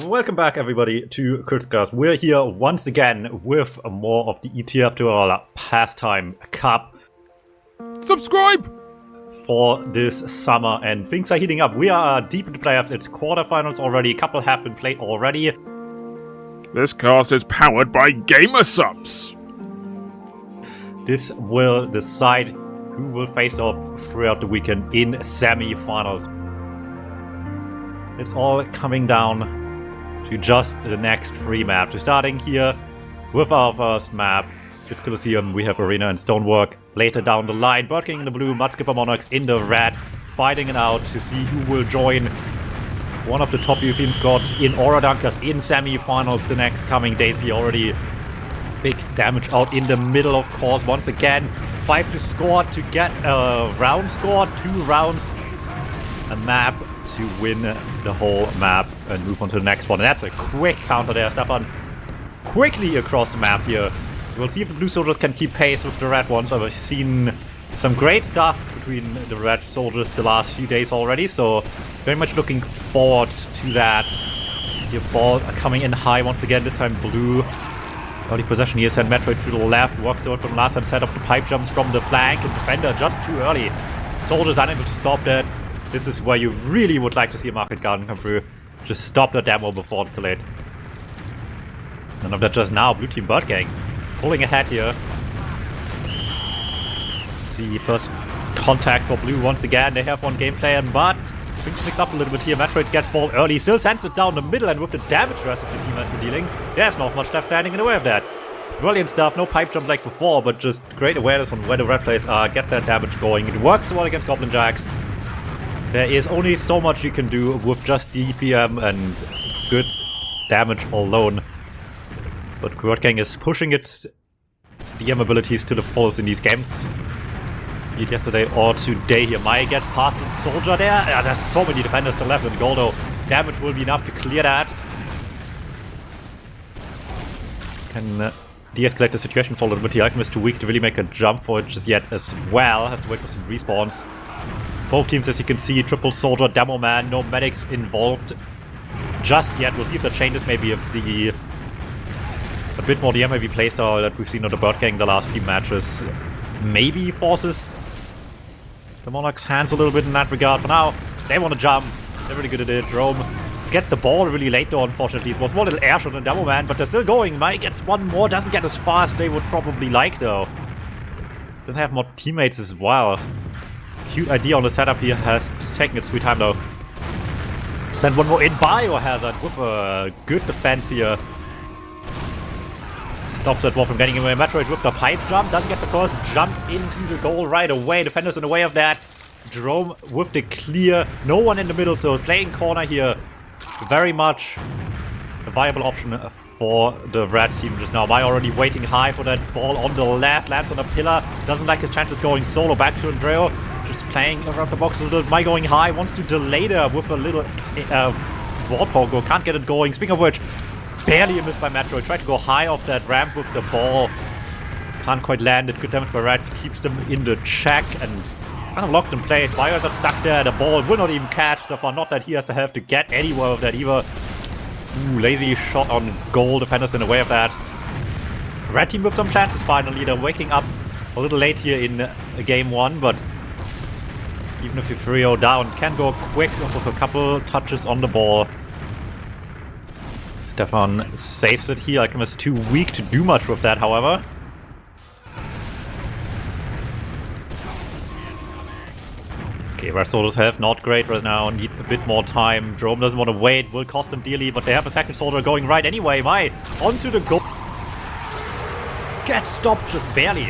welcome back everybody to KritzKast. We're here once again with more of the ETF2L Pastime Cup. Subscribe! For this summer, and things are heating up. We are deep into playoffs. It's quarterfinals already. A couple have been played already. This cast is powered by Gamer Subs. This will decide who will face off throughout the weekend in semi-finals. It's all coming down to just the next three maps. We're starting here with our first map. It's Colosseum. We have Arena and Stonework. Later down the line, BIRDGANG in the blue, Mudskipper Monarchs in the red, fighting it out to see who will join one of the top European squads in Aura Dunkers in semi-finals the next coming days. Here already big damage out in the middle, of course. Once again, 5 to score to get a round score, 2 rounds, a map to win the whole map and move on to the next one. And that's a quick counter there. Stefan quickly across the map here. So we'll see if the blue soldiers can keep pace with the red ones. I've seen some great stuff between the red soldiers the last few days already, so very much looking forward to that. The ball coming in high once again, this time blue. Early possession here, send Metroid to the left, walks over from last time, set up the pipe jumps from the flank, and defender just too early. Soldiers unable to stop that. This is where you really would like to see a market garden come through. Just stop the demo before it's too late. None of that just now. Blue team BIRDGANG pulling ahead here. Let's see, first contact for blue once again. They have one game plan, but things mix up a little bit here. Metroid gets ball early, still sends it down the middle, and with the damage rest of the team has been dealing, there's not much left standing in the way of that. Brilliant stuff, no pipe jump like before, but just great awareness on where the red players are, get that damage going. It works well against Goblin Jacks. There is only so much you can do with just DuMmTm and good damage alone. But BIRDGANG is pushing its DM abilities to the fullest in these games. Be it yesterday or today here. Maya gets past the soldier there. Yeah, there's so many defenders still left in the goal though. Damage will be enough to clear that. Can de-escalate the situation for a little bit here. Alchemist too weak to really make a jump for it just yet as well. Has to wait for some respawns. Both teams, as you can see, triple soldier, demo man, no medics involved just yet. We'll see if that changes, maybe if the a bit more DM maybe playstyle that we've seen on the BIRDGANG the last few matches maybe forces the Monarchs' hands a little bit in that regard. For now, they want to jump. They're really good at it. Rome gets the ball really late though, unfortunately. It was one little air shot on demo man, but they're still going. Mike gets one more, doesn't get as far as they would probably like though. Doesn't have more teammates as well. Cute idea on the setup here, has taken its sweet time though. Send one more in, Biohazard with a good defense here. Stops that ball from getting away. Metroid with the pipe jump, doesn't get the first jump into the goal right away. Defenders in the way of that. Jerome with the clear, no one in the middle, so playing corner here. Very much a viable option for the red team just now. Mai already waiting high for that ball on the left, lands on a pillar, doesn't like his chances going solo. Back to Andreo, just playing around the box a little. Mai going high, wants to delay there with a little wall pogo, can't get it going. Speaking of which, barely a miss by Metroid, tried to go high off that ramp with the ball, can't quite land it. Good damage by red, keeps them in the check and kind of locked in place. Bios are stuck there, the ball will not even catch so far, not that he has to have to get anywhere with that either. Ooh, lazy shot on goal, defenders in the way of that. Red team with some chances finally. They're waking up a little late here in game 1, but even if you're 3-0 down, can go quick with a couple touches on the ball. Stefan saves it here. Alchemist too weak to do much with that, however. Okay, red soldiers have not great right now, need a bit more time. Jerome doesn't want to wait, will cost them dearly, but they have a second soldier going right anyway. Mai onto the goal. Gets stopped just barely.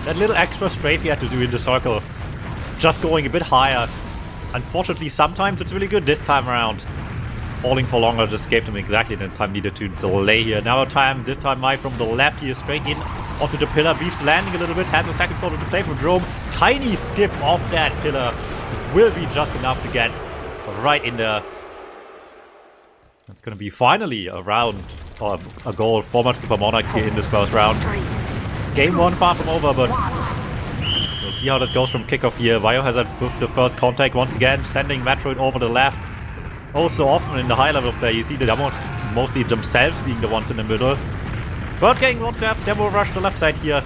That little extra strafe he had to do in the circle. Just going a bit higher. Unfortunately, sometimes it's really good this time around. Falling for longer just gave them exactly the time needed to delay here. Now time, this time Mai from the left here, straight in onto the pillar. Beef's landing a little bit, has a second soldier to play for Jerome. Tiny skip off that pillar will be just enough to get right in there. That's going to be finally a round, or a goal for Mudskipper Monarchs here in this first round. Game 1 far from over, but we'll see how that goes from kickoff here. Biohazard with the first contact once again, sending Metroid over the left. Oh, so often in the high level play, you see the demos mostly themselves being the ones in the middle. BIRDGANG wants to have demo rush the left side here.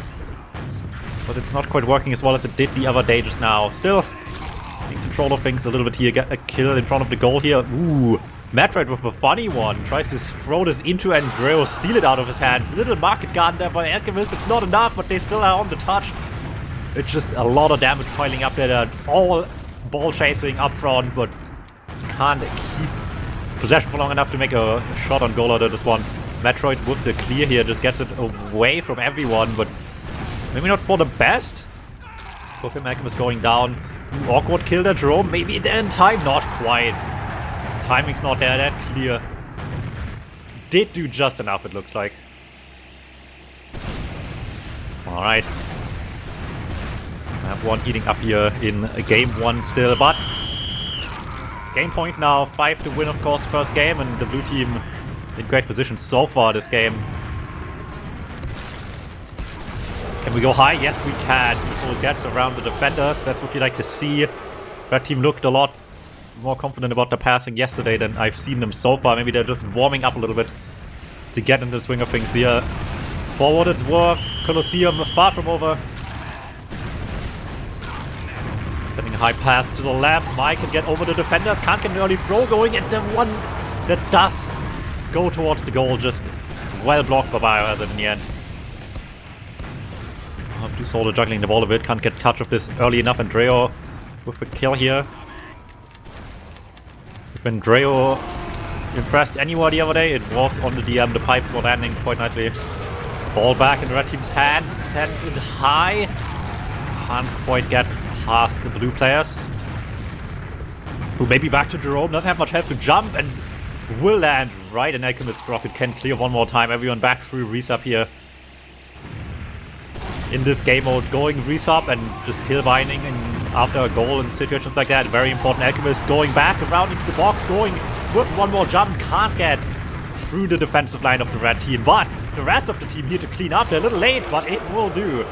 But it's not quite working as well as it did the other day just now. Still in control of things a little bit here. Get a kill in front of the goal here. Ooh, Metroid with a funny one. Tries to throw this into Andreo, steal it out of his hands. Little market garden there by Alchemist. It's not enough, but they still are on the touch. It's just a lot of damage piling up there. They're all ball chasing up front, but can't keep possession for long enough to make a shot on goal out of this one. Metroid with the clear here just gets it away from everyone, but maybe not for the best. Both him Alchemist going down. Ooh, awkward kill there, Jerome. Maybe there in time. Not quite. Timing's not there, that clear. Did do just enough, it looks like. Alright. I have one eating up here in game 1 still, but game point now, 5 to win of course the first game, and the blue team in great position so far this game. Can we go high? Yes we can. People get around the defenders, that's what we like to see. Red team looked a lot more confident about the passing yesterday than I've seen them so far. Maybe they're just warming up a little bit to get into the swing of things here. Forward it's worth. Colosseum far from over. Sending a high pass to the left. Mike can get over the defenders. Can't get an early throw going. And the one that does go towards the goal just well blocked by Biohazard in the end. DuSmTm juggling the ball a bit. Can't get touch of this early enough. Andreo with the kill here. If Andreo impressed anyone the other day, it was on the DM. The pipes were landing quite nicely. Ball back in the red team's hands. Sends it high. Can't quite get past the blue players. Who maybe back to Jerome. Doesn't have much help to jump and will land right in Alchemist Rocket. Can clear one more time. Everyone back through resub here. In this game mode, going resub and just kill binding and after a goal in situations like that. Very important. Alchemist going back around into the box, going with one more jump. Can't get through the defensive line of the red team, but the rest of the team here to clean up. They're a little late, but it will do.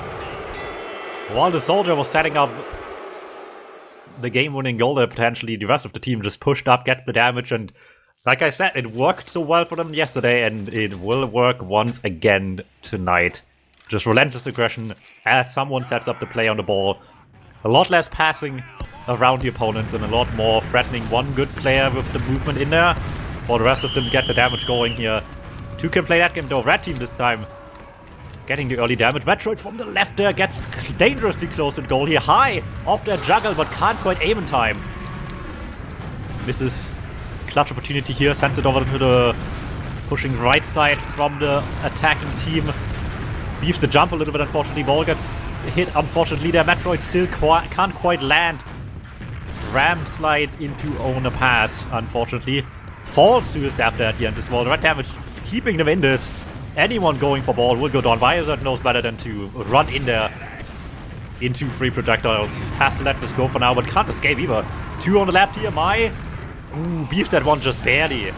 While the soldier was setting up the game-winning goal there potentially, the rest of the team just pushed up, gets the damage, and like I said, it worked so well for them yesterday, and it will work once again tonight. Just relentless aggression as someone sets up the play on the ball. A lot less passing around the opponents and a lot more threatening one good player with the movement in there, while the rest of them get the damage going here. Two can play that game though. Red team this time getting the early damage. Metroid from the left there gets dangerously close to the goal here. High off their juggle, but can't quite aim in time. Misses clutch opportunity here. Sends it over to the pushing right side from the attacking team. Beefs the jump a little bit, unfortunately. Ball gets hit, unfortunately. There, Metroid still can't quite land. Ram slide into own a pass, unfortunately. Falls to his death there at the end as well. The red damage keeping them in this. Anyone going for ball will go down. Biohazard knows better than to run in there into free projectiles. Has to let this go for now, but can't escape either. Two on the left here. Ooh, beefed that one just barely.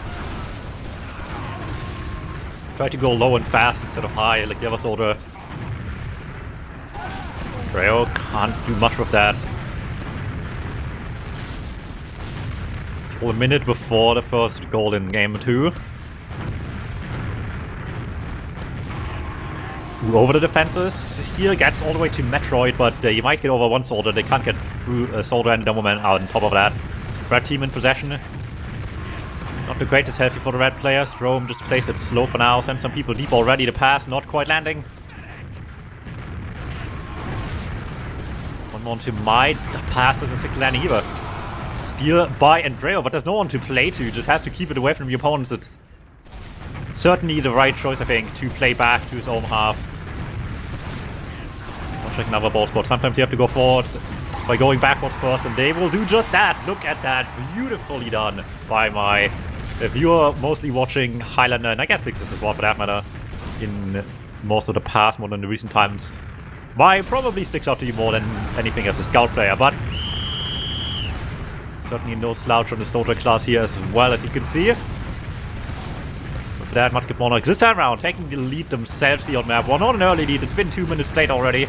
Try to go low and fast instead of high like the other soldier. Andreo can't do much with that. For a minute before the first goal in game 2. Over the defenses. Here gets all the way to Metroid, but you might get over one soldier. They can't get through a soldier and DuMmTm out on top of that. Red team in possession. Not the greatest healthy for the red players. Rome just plays it slow for now. Sends some people deep already. The pass not quite landing. One more to Might. The pass doesn't stick to landing either. Steal by Andreo, but there's no one to play to. Just has to keep it away from the opponents. It's certainly the right choice, I think, to play back to his own half. Not like another ball spot. Sometimes you have to go forward by going backwards first, and they will do just that. Look at that. Beautifully done by my viewer, mostly watching Highlander, and I guess Sixes as well for that matter, in most of the past, more than the recent times. My probably sticks out to you more than anything as a scout player, but certainly no slouch on the soldier class here as well, as you can see. With that, Mudskipper Monarchs this time around taking the lead themselves here on map 1. Not an early lead, it's been 2 minutes played already.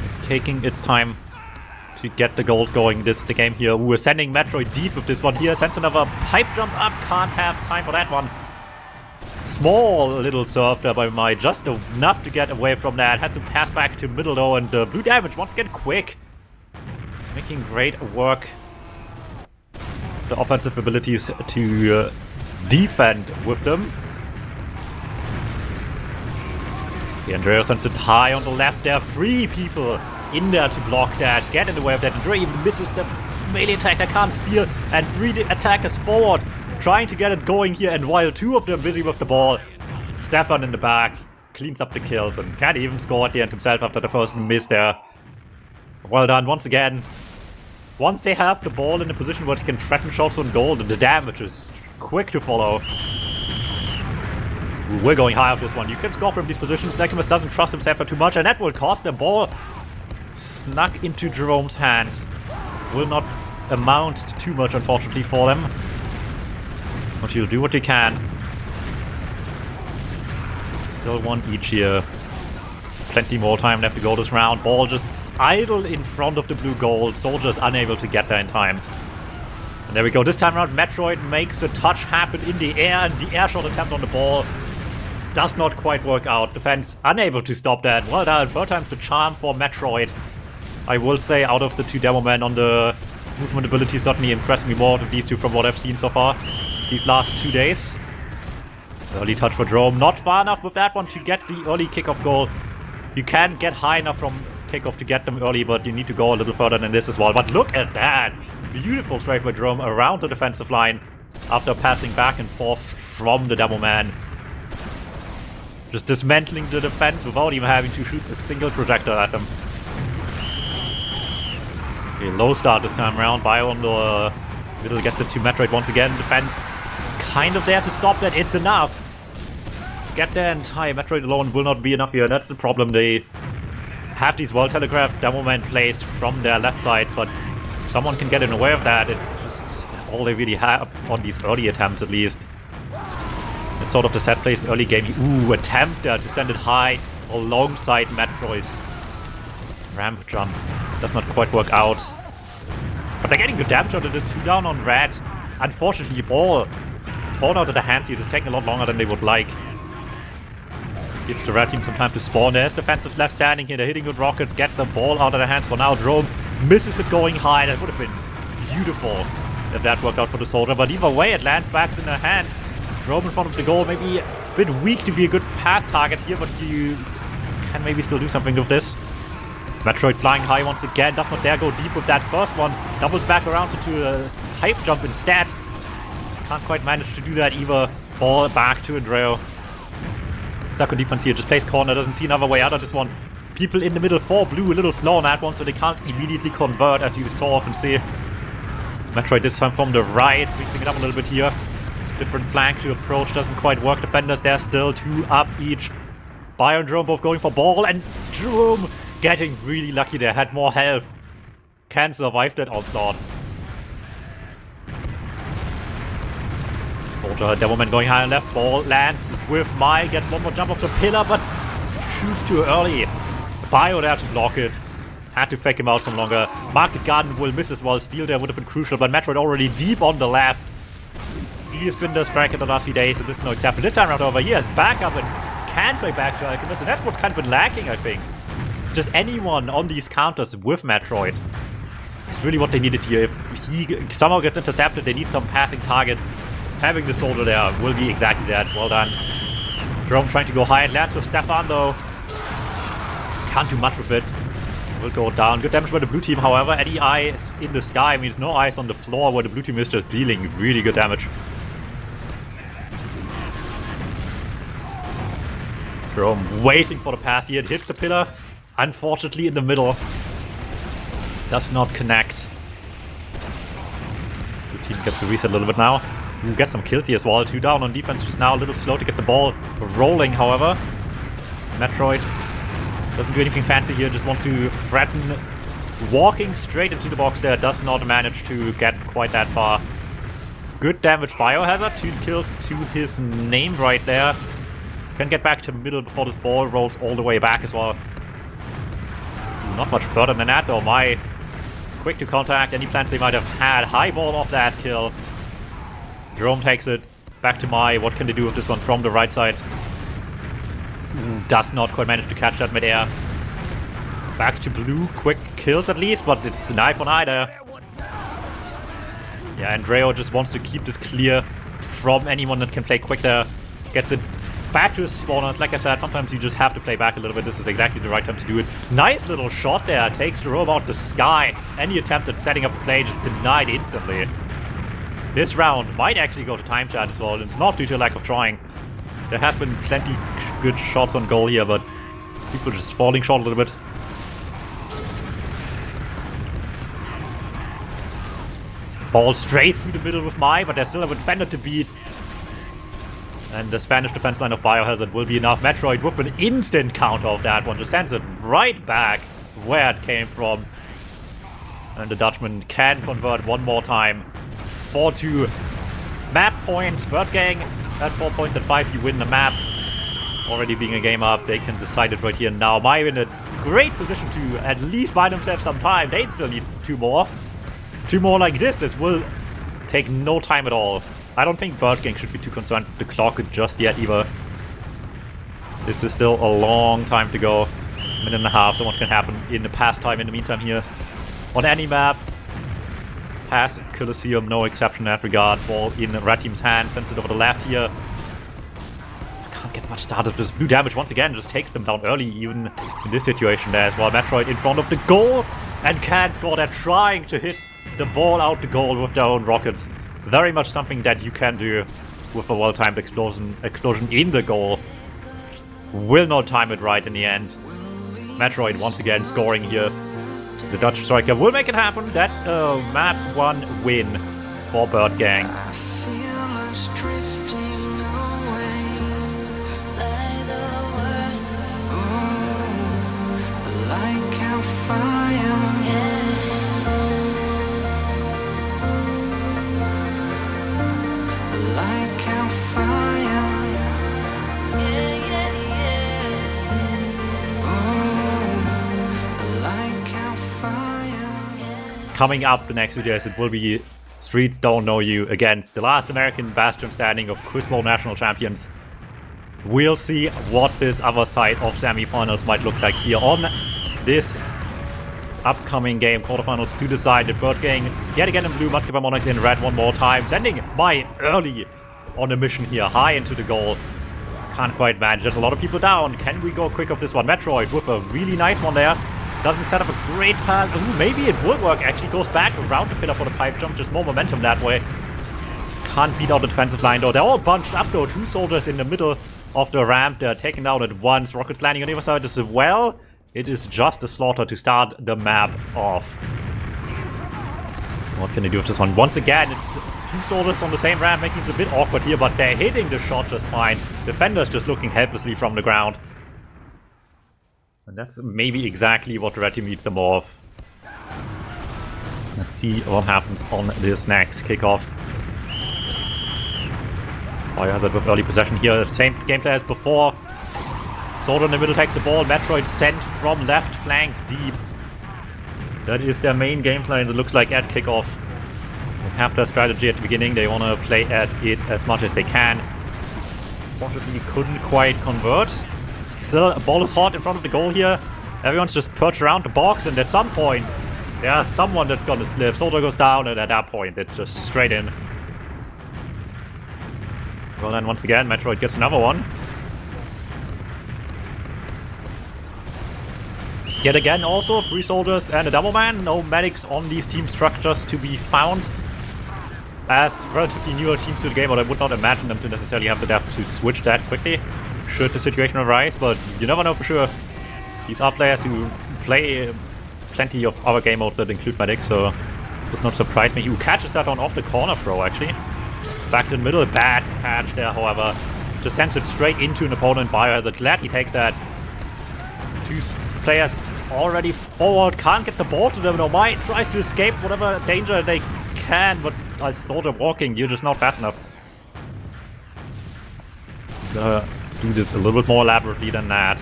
It's taking its time to get the goals going the game here. We're sending Metroid deep with this one here. Sends another pipe jump up. Can't have time for that one. Small little serve there by Mai. Just enough to get away from that. Has to pass back to middle though. And blue damage once again quick. Making great work. The offensive abilities to defend with them. The Andrea sends it high on the left. There are 3 people in there to block that. Get in the way of that. Andrea even misses the melee attack that can't steal. And 3 attackers forward. Trying to get it going here. And while 2 of them busy with the ball, Stefan in the back cleans up the kills. And can't even score at the end himself after the first miss there. Well done once again. Once they have the ball in a position where they can threaten shots on goal, the damage is quick to follow. We're going high off this one. You can score from these positions. Nekimus doesn't trust himself too much, and that will cost the ball. Snuck into Jerome's hands. Will not amount to too much, unfortunately, for them. But you'll do what you can. Still 1 each here. Plenty more time left to go this round. Ball just idle in front of the blue goal. Soldiers unable to get there in time. And there we go. This time around, Metroid makes the touch happen in the air, and the air shot attempt on the ball does not quite work out. Defense unable to stop that. Well done. 3rd time's the charm for Metroid. I will say out of the 2 demo men on the movement ability certainly impressed me more than these 2 from what I've seen so far these last 2 days. Early touch for Jerome. Not far enough with that one to get the early kickoff goal. You can get high enough from kickoff to get them early, but you need to go a little further than this as well. But look at that! Beautiful straight by Jerome around the defensive line after passing back and forth from the demo man. Just dismantling the defense without even having to shoot a single projectile at them. Okay, low start this time around. Bio on the middle gets it to Metroid once again. Defense kind of there to stop that. It's enough. Get there and tie. Metroid alone will not be enough here. That's the problem. They have these well telegraphed demo man plays from their left side, but if someone can get in the way of that, it's just all they really have on these early attempts at least. It's sort of the set plays early game. Ooh, attempt there to send it high alongside Metroid's ramp jump. Does not quite work out. But they're getting good damage out of this. 2 down on red. Unfortunately, ball falling out of the hands here. It's taking a lot longer than they would like. Gives the red team some time to spawn. There's defensive left standing here. They're hitting good rockets. Get the ball out of their hands for now. Jerome misses it going high. That would have been beautiful if that worked out for the soldier. But either way, it lands back in their hands. Jerome in front of the goal. Maybe a bit weak to be a good pass target here, but you can maybe still do something with this. Metroid flying high once again. Does not dare go deep with that first one. Doubles back around into a hype jump instead. Can't quite manage to do that either. Ball back to Andreo. Stuck on defense here. Just plays corner. Doesn't see another way out of this one. People in the middle for blue. A little slow on that one, so they can't immediately convert, as you so often see. Metroid this time from the right. Mixing it up a little bit here. Different flank to approach. Doesn't quite work. Defenders there still. 2 up each. Bio and Jerome both going for ball. And Jerome getting really lucky there. Had more health. Can survive that onslaught. Soldier, Devilman going high on left. Ball lands with Mai. Gets one more jump off the pillar, but shoots too early. Bio there to block it. Had to fake him out some longer. Market Garden will miss as well. Steal there would have been crucial, but Metroid already deep on the left. He has been the striker the last few days, and this is no exception. This time around over here, it's back up and can play back to Alchemist, and that's what kind of been lacking, I think. Just anyone on these counters with Metroid is really what they needed here. If he somehow gets intercepted, they need some passing target. Having the soldier there will be exactly that. Well done. Jerome trying to go high and lands with Stefan though. Can't do much with it. Will go down. Good damage by the blue team, however. Any eyes in the sky means no eyes on the floor where the blue team is just dealing really good damage. Jerome waiting for the pass here. It hits the pillar. Unfortunately in the middle. Does not connect. Blue team gets to reset a little bit now. We'll get some kills here as well. 2 down on defense. Just now a little slow to get the ball rolling, however. Metroid doesn't do anything fancy here. Just wants to threaten. Walking straight into the box there. Does not manage to get quite that far. Good damage Biohazard. 2 kills to his name right there. Can get back to middle before this ball rolls all the way back as well. Not much further than that though. Mai quick to contact any plans they might have had. High ball off that kill. Jerome takes it. Back to Mai. What can they do with this one from the right side? Does not quite manage to catch that midair. Back to blue. Quick kills at least, but it's an eye for an eye there. Yeah, and Dreo just wants to keep this clear from anyone that can play quick there. Gets it back to his spawners. Like I said, sometimes you just have to play back a little bit. This is exactly the right time to do it. Nice little shot there. Takes Jerome out the sky. Any attempt at setting up a play just denied instantly. This round might actually go to time chat as well. It's not due to lack of trying. There has been plenty good shots on goal here, but people just falling short a little bit. Ball straight through the middle with Mai, but there's still a defender to beat. And the Spanish defense line of Biohazard will be enough. Metroid with an instant counter of that one. Just sends it right back where it came from. And the Dutchman can convert one more time. 4-2. Map point. BIRDGANG at 4 points. At 5 you win the map. Already being a game up. They can decide it right here and now. Mai in a great position to at least buy themselves some time. They still need 2 more. 2 more like this. This will take no time at all. I don't think BIRDGANG should be too concerned with the clock just yet either. This is still a long time to go. A minute and a half, so much can happen in the pastime in the meantime here. On any map. Pass Colosseum, no exception in that regard. Ball in red team's hand, sends it over the left here. Can't get much started with this. Blue damage once again just takes them down early even in this situation there as well. Metroid in front of the goal and can score. They're trying to hit the ball out the goal with their own rockets. Very much something that you can do with a well-timed explosion in the goal. Will not time it right in the end. Metroid once again scoring here. The Dutch striker will make it happen. That's a map 1 win for BIRDGANG. Coming up the next videos, it will be Streets Don't Know You against the last American bastion standing of Quizmo National Champions. We'll see what this other side of semi-finals might look like here on this upcoming game. Quarterfinals to decide. The BIRDGANG yet again in blue, Mudskipper Monarchs in red one more time. Sending Mai early on a mission here, high into the goal. Can't quite manage. There's a lot of people down. Can we go quick off this one? Metroid with a really nice one there. Doesn't set up a great pass. Ooh, maybe it will work. Actually goes back around the pillar for the pipe jump. Just more momentum that way. Can't beat out the defensive line though. They're all bunched up though. 2 soldiers in the middle of the ramp. They're taken down at once. Rockets landing on the other side as well. It is just a slaughter to start the map off. What can they do with this one? Once again, it's 2 soldiers on the same ramp, making it a bit awkward here, but they're hitting the shot just fine. Defenders just looking helplessly from the ground. And that's maybe exactly what the red team needs some more of. Let's see what happens on this next kickoff. Biohazard with early possession here. Same gameplay as before. Soldier in the middle takes the ball. Metroid sent from left flank deep. That is their main gameplay, and it looks like at kickoff. They have their strategy at the beginning. They want to play at it as much as they can. Unfortunately, couldn't quite convert. Still, a ball is hot in front of the goal here. Everyone's just perched around the box, and at some point, there's someone that's gonna slip. Soldier goes down, and at that point, it's just straight in. Well, then once again, Metroid gets another one. Yet again, also 3 soldiers and a double man. No medics on these team structures to be found. As relatively newer teams to the game, but I would not imagine them to necessarily have the depth to switch that quickly should the situation arise, but you never know for sure. These are players who play plenty of other game modes that include medics, so it would not surprise me. Who catches that one off the corner throw, actually. Back to the middle, bad catch there, however. Just sends it straight into an opponent. Biohazard glad he takes that. 2 players already forward, can't get the ball to them. No, Mai tries to escape whatever danger they can, but as soldier walking, you're just not fast enough. Do this a little bit more elaborately than that.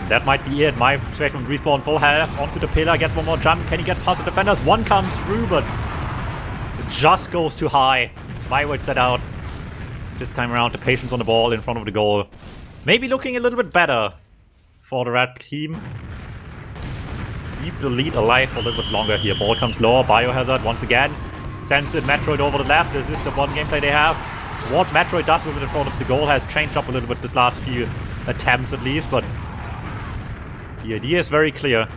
That might be it. My straight from respawn, full health, onto the pillar, gets one more jump. Can he get past the defenders? One comes through, but it just goes too high. My waits that out. This time around, the patience on the ball in front of the goal. Maybe looking a little bit better for the red team. Keep the lead alive for a little bit longer here. Ball comes lower, Biohazard once again. Sends it, Metroid over the left. This is the one gameplay they have. What Metroid does with it in front of the goal has changed up a little bit this last few attempts at least, but the idea is very clear.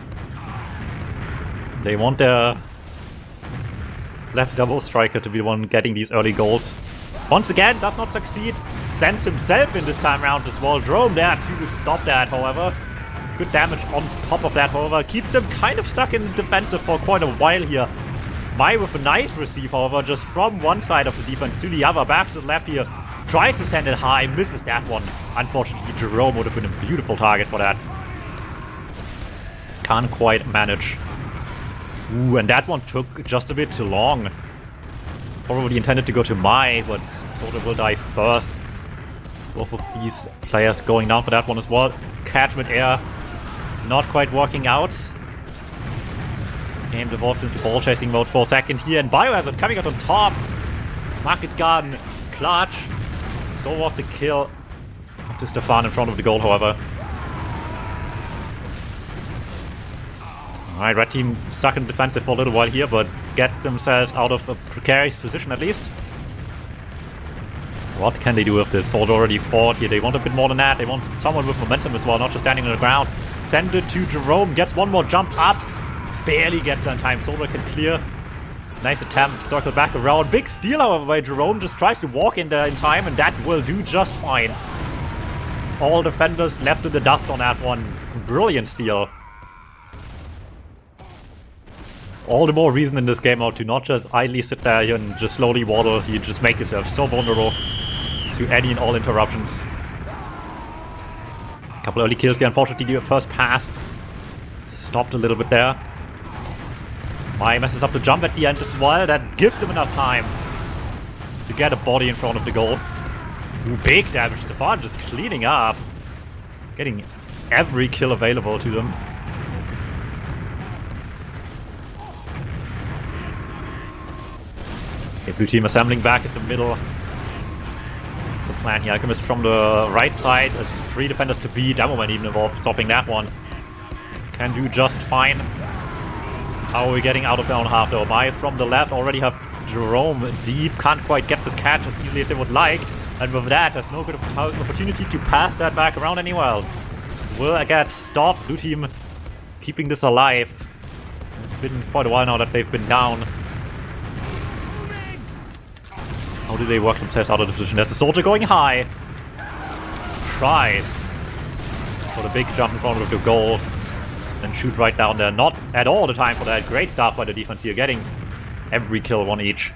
They want their left double striker to be the one getting these early goals. Once again, does not succeed. Sends himself in this time round as well. Drone there to stop that, however. Good damage on top of that, however. Keeps them kind of stuck in defensive for quite a while here. Mai with a nice receive, however, just from one side of the defense to the other. Back to the left here. Tries to send it high, misses that one. Unfortunately, Jerome would have been a beautiful target for that. Can't quite manage. Ooh, and that one took just a bit too long. Probably intended to go to Mai, but Soldier will die first. Both of these players going down for that one as well. Catch with air. Not quite working out. Game devolved into ball chasing mode for a second here, and Biohazard coming out on top. Market gun, clutch. So was the kill. To Stefan in front of the goal, however. Alright, red team stuck in defensive for a little while here, but gets themselves out of a precarious position at least. What can they do with this? Soldier already fought here. They want a bit more than that. They want someone with momentum as well, not just standing on the ground. Send it to Jerome, gets one more jump up. Barely gets there in time. Soldier can clear. Nice attempt. Circle back around. Big steal, however, by Jerome. Just tries to walk in there in time, and that will do just fine. All defenders left in the dust on that one. Brilliant steal. All the more reason in this game mode to not just idly sit there and just slowly waddle. You just make yourself so vulnerable to any and all interruptions. A couple early kills here. Unfortunately, the first pass stopped a little bit there. Mai messes up the jump at the end as well. That gives them enough time to get a body in front of the goal. Ooh, big damage. Stefan just cleaning up. Getting every kill available to them. Okay, blue team assembling back at the middle. That's the plan here. Alchemist from the right side. It's 3 defenders to beat. DuMmTm even involved, stopping that one. Can do just fine. How are we getting out of their own half though? Mai from the left already have Jerome deep. Can't quite get this catch as easily as they would like. And with that, there's no good opportunity to pass that back around anywhere else. Will get stopped. Blue team keeping this alive. It's been quite a while now that they've been down. How do they work themselves out of the position? There's a soldier going high. Tries for the big jump in front of the goal. And shoot right down there. Not at all the time for that. Great start by the defense here. Getting every kill, 1 each.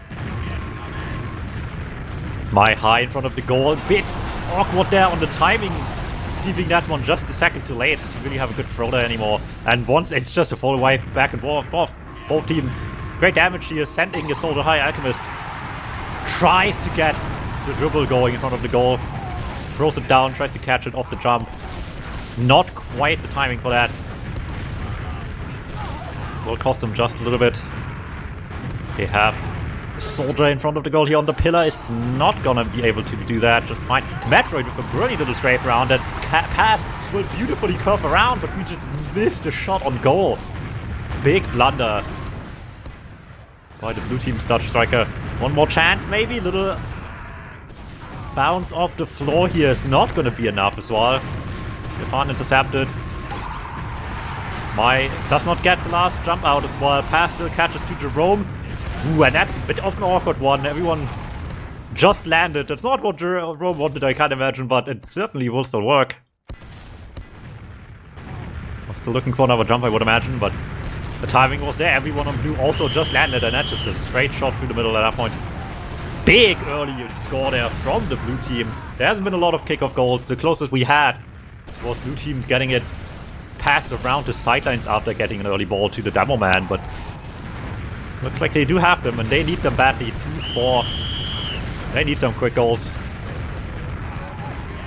Mai high in front of the goal. Bit awkward there on the timing. Receiving that one just a second too late to really have a good throw there anymore. And once it's just a full wipe back and forth. Both teams. Great damage here. Sending a soldier high. Alchemist tries to get the dribble going in front of the goal. Throws it down. Tries to catch it off the jump. Not quite the timing for that. Will cost them just a little bit. They have a soldier in front of the goal here on the pillar. Is not gonna be able to do that just fine. Metroid with a brilliant little strafe around. That pass will beautifully curve around, but we just missed a shot on goal. Big blunder by the blue team's Dutch striker. One more chance maybe. Little bounce off the floor here is not gonna be enough as well. Stefan intercepted. Mai does not get the last jump out as well. Pass still catches to Jerome. Ooh, and that's a bit of an awkward one. Everyone just landed. That's not what Jerome wanted, I can't imagine, but it certainly will still work. I'm still looking for another jump, I would imagine, but the timing was there. Everyone on blue also just landed, and that's just a straight shot through the middle at that point. Big early score there from the blue team. There hasn't been a lot of kickoff goals. The closest we had was blue teams getting it passed around the sidelines after getting an early ball to the demo man, but looks like they do have them and they need them badly. 2-4. They need some quick goals.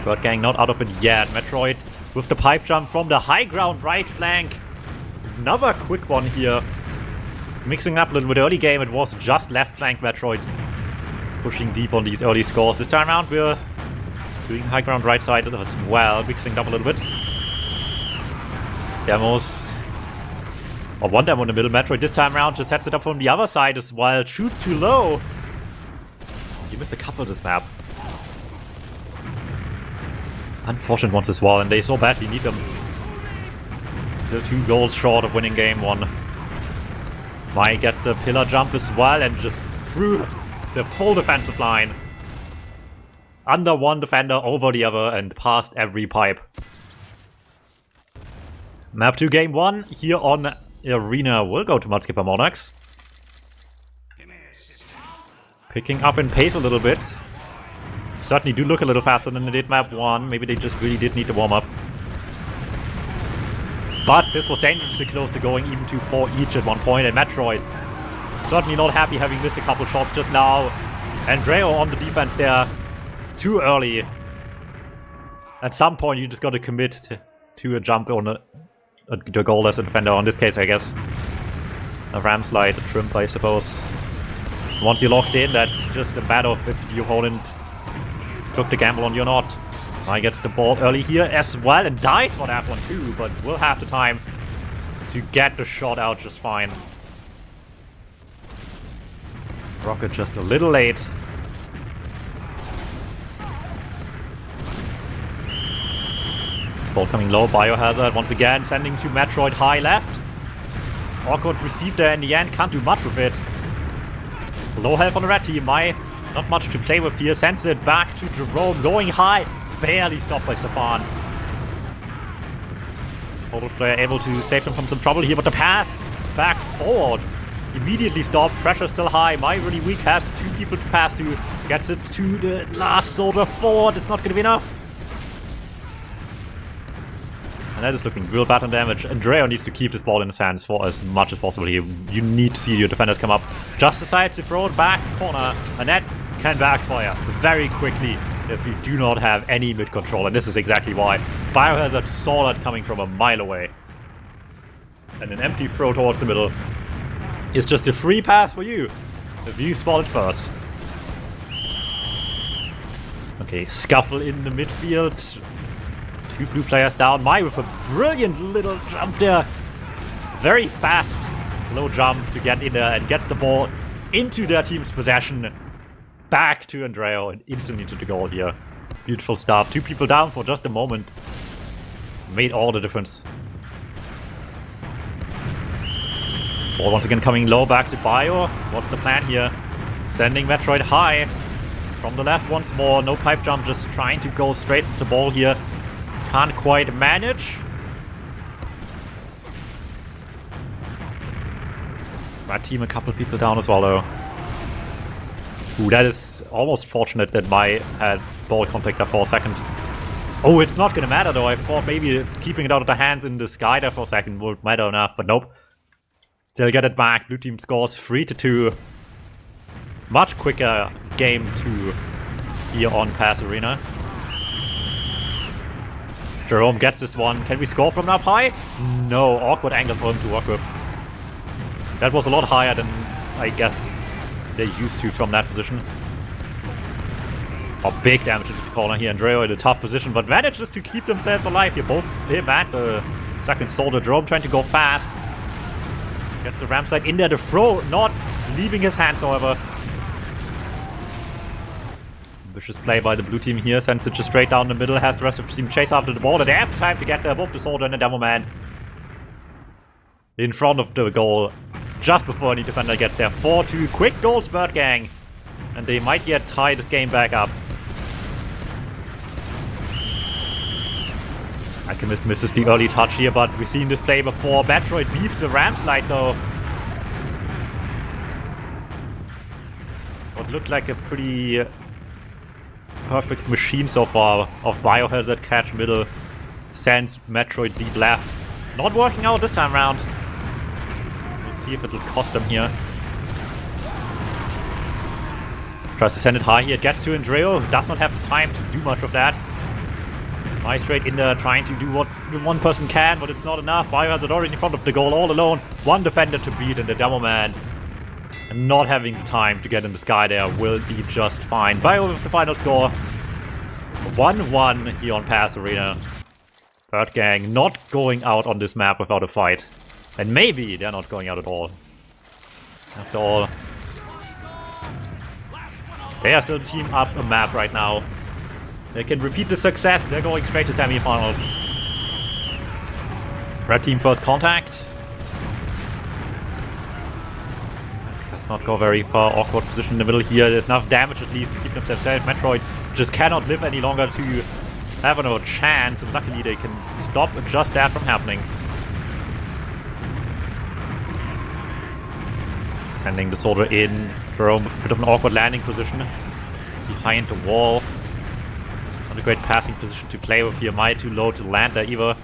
BIRDGANG not out of it yet. Metroid with the pipe jump from the high ground right flank. Another quick one here. Mixing up a little bit early game, it was just left flank Metroid pushing deep on these early scores. This time around we're doing high ground right side as well, mixing it up a little bit. Demos, or one demo in the middle. Metroid this time around just sets it up from the other side as well. Shoots too low. You missed a couple of this map. Unfortunate ones as well, and they so badly need them. Still 2 goals short of winning game 1. Mai gets the pillar jump as well and just through the full defensive line. Under one defender, over the other, and past every pipe. Map 2 game 1 here on Arena will go to Mudskipper Monarchs. Picking up in pace a little bit. Certainly do look a little faster than they did map 1. Maybe they just really did need to warm up. But this was dangerously close to going even to 4 each at one point, and Metroid certainly not happy having missed a couple shots just now. Andreo on the defense there too early. At some point you just got to commit to a jump on the goal as a defender. In this case, I guess a ram slide, a shrimp, I suppose. Once you're locked in, that's just a matter of if your opponent took the gamble on you or not. I get the ball early here as well and dies for that one too, but we'll have the time to get the shot out just fine. Rocket just a little late. Ball coming low, Biohazard once again sending to Metroid high left. Awkward receive there in the end, can't do much with it. Low health on the red team, not much to play with here, sends it back to Jerome, going high. Barely stopped by Stefan. Total player able to save them from some trouble here, but the pass back forward immediately stopped. Pressure still high. Mai really weak, has 2 people to pass to. Gets it to the last soldier forward. It's not going to be enough. And that is looking real bad on damage. Andreo needs to keep this ball in his hands for as much as possible here. You need to see your defenders come up. Just decides to throw it back corner, and that can backfire very quickly if you do not have any mid control, and this is exactly why. Biohazard saw that coming from a mile away. And an empty throw towards the middle is just a free pass for you if you spot it first. Okay, scuffle in the midfield. 2 blue players down. Mai with a brilliant little jump there. Very fast, low jump to get in there and get the ball into their team's possession. Back to Andreo and instantly to the goal here. Beautiful stuff. 2 people down for just a moment. Made all the difference. Ball once again coming low back to Bio. What's the plan here? Sending Metroid high. From the left once more. No pipe jump, just trying to go straight with the ball here. Can't quite manage. Red team a couple people down as well though. Ooh, that is almost fortunate that Mai had ball contact there for a second. Oh, it's not gonna matter though. I thought maybe keeping it out of the hands in the sky there for a second would matter enough, but nope. Still get it back. Blue team scores 3-2. Much quicker game 2 here on Pass Arena. Jerome gets this one. Can we score from up high? No, awkward angle for him to work with. That was a lot higher than I guess they're used to from that position. Oh, big damage into the corner here. Andreo in a tough position, but manages to keep themselves alive here. Both him and the second soldier. Jerome trying to go fast. Gets the ram side in there. The throw not leaving his hands, however. Vicious play by the blue team here. Sends it just straight down the middle. Has the rest of the team chase after the ball. And they have time to get there. Both the soldier and the demo man in front of the goal. Just before any defender gets there. 4-2. Quick goals, BIRDGANG. And they might yet tie this game back up. Alchemist misses the early touch here, but we've seen this play before. Metroid beats the ram slide though. What looked like a pretty perfect machine so far of Biohazard catch middle. Sends Metroid deep left. Not working out this time around. We'll see if it'll cost them here. Tries to send it high here. Gets to Andreo. Does not have the time to do much of that. Nice trade in there, trying to do what one person can, but it's not enough. Biohazard already in front of the goal, all alone. One defender to beat, and the DuMmTm, and not having time to get in the sky there, will be just fine. Bio with the final score. 1-1 here on Pass Arena. BIRDGANG not going out on this map without a fight. And maybe they're not going out at all. After all, they are still team up a map right now. They can repeat the success. They're going straight to semifinals. Red team first contact. Does not go very far. Awkward position in the middle here. There's enough damage at least to keep themselves safe. Metroid just cannot live any longer to have another chance. And luckily they can stop just that from happening. Sending the soldier in. Jerome with a bit of an awkward landing position. Behind the wall. Not a great passing position to play with here. Mai too low to land there either.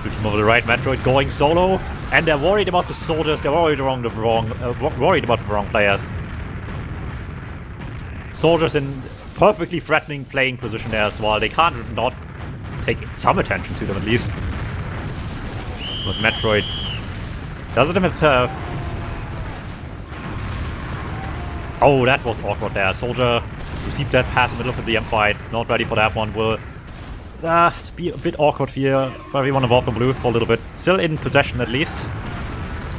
Blue team over the right. Metroid going solo. And they're worried about the soldiers. They're worried about the wrong players. Soldiers in perfectly threatening playing position there as well. They can't not take some attention to them at least. But Metroid does it himself. Oh, that was awkward there. Soldier received that pass in the middle of the M fight. Not ready for that one. Will be a bit awkward here for everyone involved in blue for a little bit. Still in possession at least.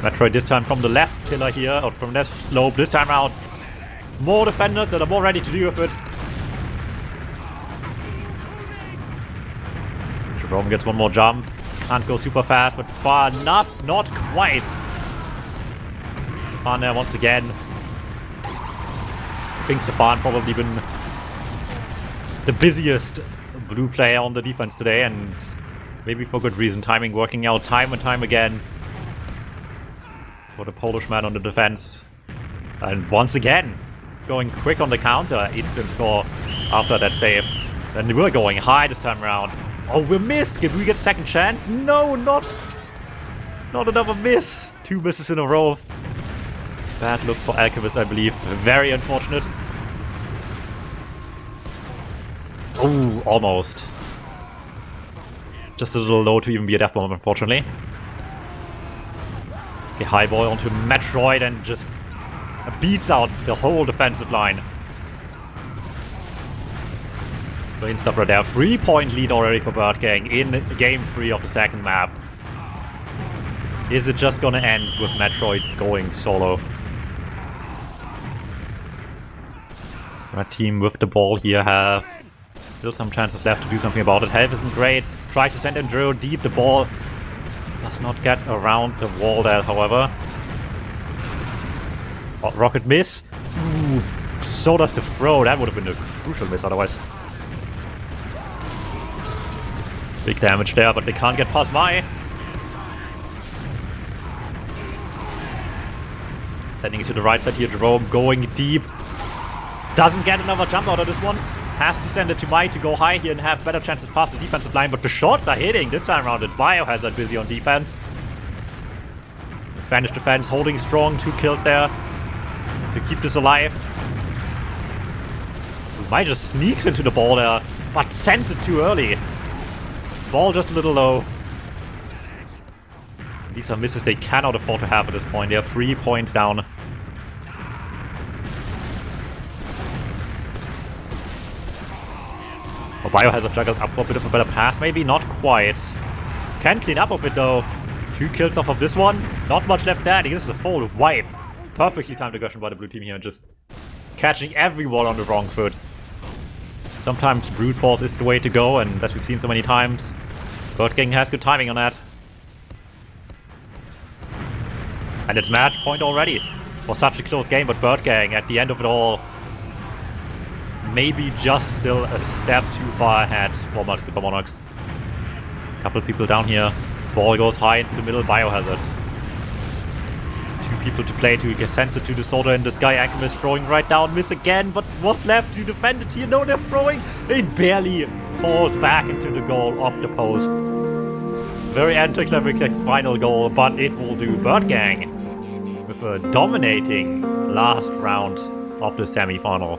Metroid this time from the left pillar here, or from left slope. This time around, more defenders that are more ready to deal with it. Jerome gets one more jump. Can't go super fast, but far enough. Not quite. Stefan there once again. I think Stefan probably been the busiest blue player on the defense today, and maybe for good reason. Timing working out time and time again for the Polish man on the defense. And once again, it's going quick on the counter. Instant score after that save. And we're going high this time around. Oh, we missed! Did we get second chance? No, not another miss. 2 misses in a row. Bad look for Alchemist, I believe. Very unfortunate. Oh, almost. Just a little low to even be a death bomb, unfortunately. Okay, high ball onto Metroid and just beats out the whole defensive line. Brilliant stuff right there. 3-point lead already for BIRDGANG in game 3 of the second map. Is it just gonna end with Metroid going solo? Our team with the ball here have still some chances left to do something about it. Health isn't great. Try to send Enduro deep. The ball does not get around the wall there, however. Oh, rocket miss. Ooh, so does the throw. That would have been a crucial miss otherwise. Big damage there, but they can't get past Mai. Sending it to the right side here. Jerome going deep. Doesn't get another jump out of this one. Has to send it to Mai to go high here and have better chances past the defensive line, but the shots are hitting this time around. It's Biohazard busy on defense. The Spanish defense holding strong. 2 kills there to keep this alive. Mai just sneaks into the ball there, but sends it too early. Ball just a little low. These are misses they cannot afford to have at this point. They are 3 points down. Oh, Biohazard juggles up for a bit of a better pass. Maybe not quite. Can clean up of it though. 2 kills off of this one. Not much left standing. This is a full wipe. Perfectly timed aggression by the blue team here. Just catching everyone on the wrong foot. Sometimes brute force is the way to go, and as we've seen so many times, BIRDGANG has good timing on that. And it's match point already for such a close game, but BIRDGANG at the end of it all, maybe just still a step too far ahead for Mudskipper Monarchs. A couple of people down here. Ball goes high into the middle. Biohazard. 2 people to play to get sends it to the soldier in the sky. Alchemist throwing right down. Miss again, but what's left to defend it here? No, they're throwing. It barely falls back into the goal of the post. Very anticlimactic final goal, but it will do. BIRDGANG with a dominating last round of the semi-final.